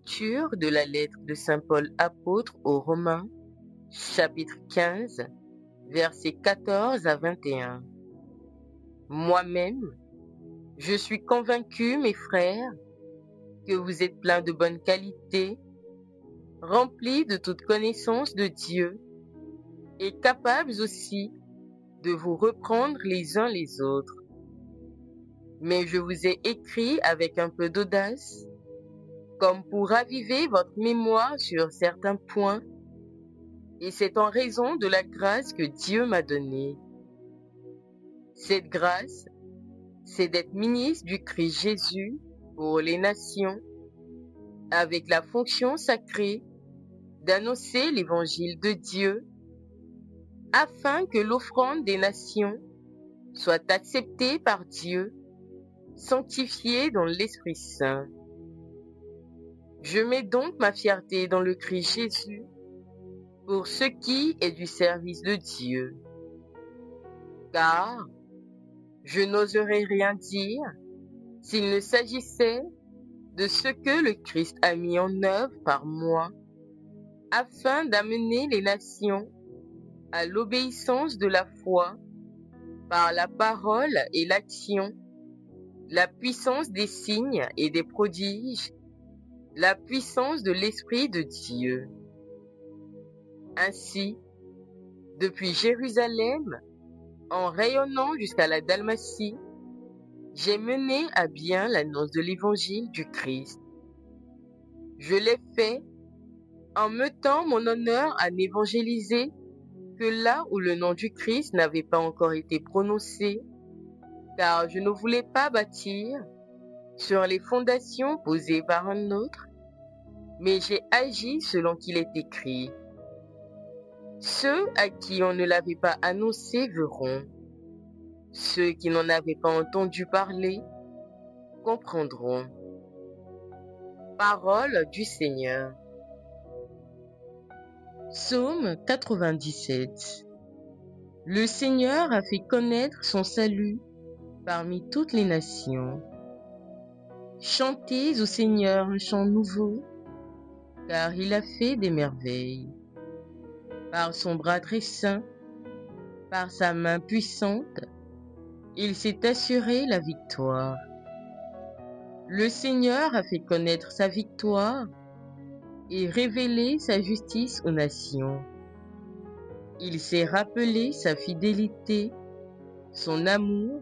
Lecture de la lettre de saint Paul apôtre aux Romains, chapitre 15, versets 14 à 21. Moi-même, je suis convaincu, mes frères, que vous êtes pleins de bonne qualité, remplis de toute connaissance de Dieu, et capables aussi de vous reprendre les uns les autres. Mais je vous ai écrit avec un peu d'audace, comme pour raviver votre mémoire sur certains points, et c'est en raison de la grâce que Dieu m'a donnée. Cette grâce, c'est d'être ministre du Christ Jésus pour les nations, avec la fonction sacrée d'annoncer l'évangile de Dieu, afin que l'offrande des nations soit acceptée par Dieu, sanctifiée dans l'Esprit Saint. Je mets donc ma fierté dans le Christ Jésus pour ce qui est du service de Dieu. Car je n'oserais rien dire s'il ne s'agissait de ce que le Christ a mis en œuvre par moi, afin d'amener les nations à l'obéissance de la foi par la parole et l'action, la puissance des signes et des prodiges, la puissance de l'Esprit de Dieu. Ainsi, depuis Jérusalem, en rayonnant jusqu'à la Dalmatie, j'ai mené à bien l'annonce de l'évangile du Christ. Je l'ai fait en mettant mon honneur à n'évangéliser que là où le nom du Christ n'avait pas encore été prononcé, car je ne voulais pas bâtir sur les fondations posées par un autre, mais j'ai agi selon qu'il est écrit. Ceux à qui on ne l'avait pas annoncé verront. Ceux qui n'en avaient pas entendu parler comprendront. Parole du Seigneur. Psaume 97. Le Seigneur a fait connaître son salut parmi toutes les nations. Chantez au Seigneur un chant nouveau, car il a fait des merveilles. Par son bras très saint, par sa main puissante, il s'est assuré la victoire. Le Seigneur a fait connaître sa victoire et révélé sa justice aux nations. Il s'est rappelé sa fidélité, son amour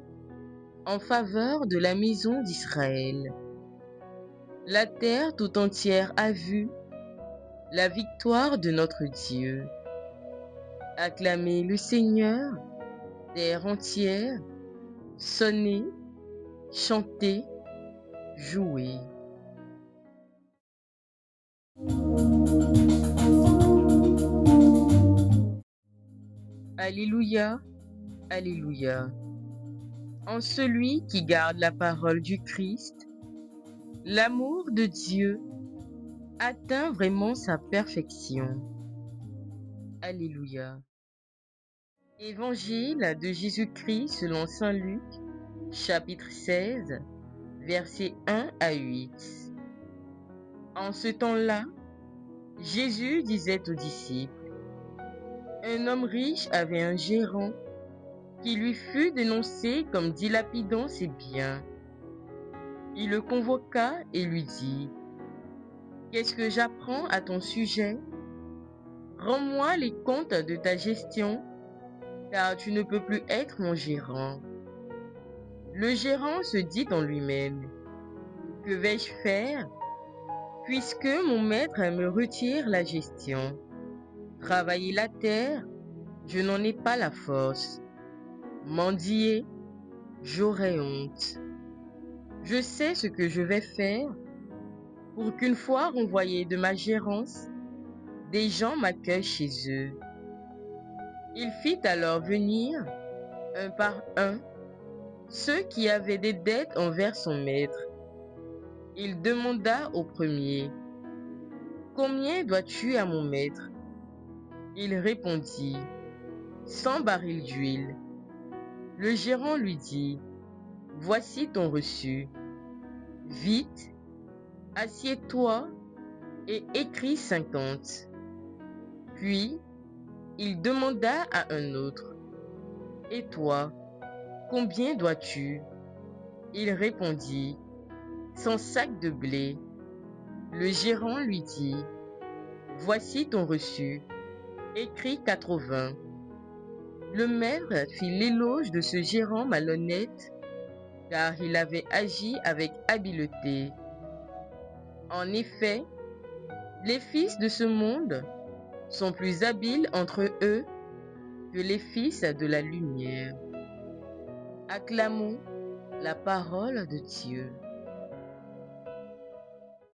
en faveur de la maison d'Israël. La terre tout entière a vu la victoire de notre Dieu. Acclamez le Seigneur, terre entière, sonnez, chantez, jouez. Alléluia, Alléluia. En celui qui garde la parole du Christ, l'amour de Dieu atteint vraiment sa perfection. Alléluia. Évangile de Jésus-Christ selon saint Luc, chapitre 16, versets 1 à 8. En ce temps-là, Jésus disait aux disciples, un homme riche avait un gérant qui lui fut dénoncé comme dilapidant ses biens. Il le convoqua et lui dit, « Qu'est-ce que j'apprends à ton sujet? Rends-moi les comptes de ta gestion, car tu ne peux plus être mon gérant. » Le gérant se dit en lui-même, « Que vais-je faire, puisque mon maître me retire la gestion? Travailler la terre, je n'en ai pas la force. Mendier, j'aurai honte. Je sais ce que je vais faire pour qu'une fois renvoyé de ma gérance, des gens m'accueillent chez eux. » Il fit alors venir, un par un, ceux qui avaient des dettes envers son maître. Il demanda au premier, « Combien dois-tu à mon maître? » Il répondit, « 100 barils d'huile. » Le gérant lui dit, « Voici ton reçu. Vite, assieds-toi et écrit 50. Puis, il demanda à un autre, « Et toi, combien dois-tu » Il répondit, « 100 sacs de blé. » Le gérant lui dit, « Voici ton reçu, écrit 80. » Le maître fit l'éloge de ce gérant malhonnête, car il avait agi avec habileté. En effet, les fils de ce monde sont plus habiles entre eux que les fils de la lumière. Acclamons la parole de Dieu.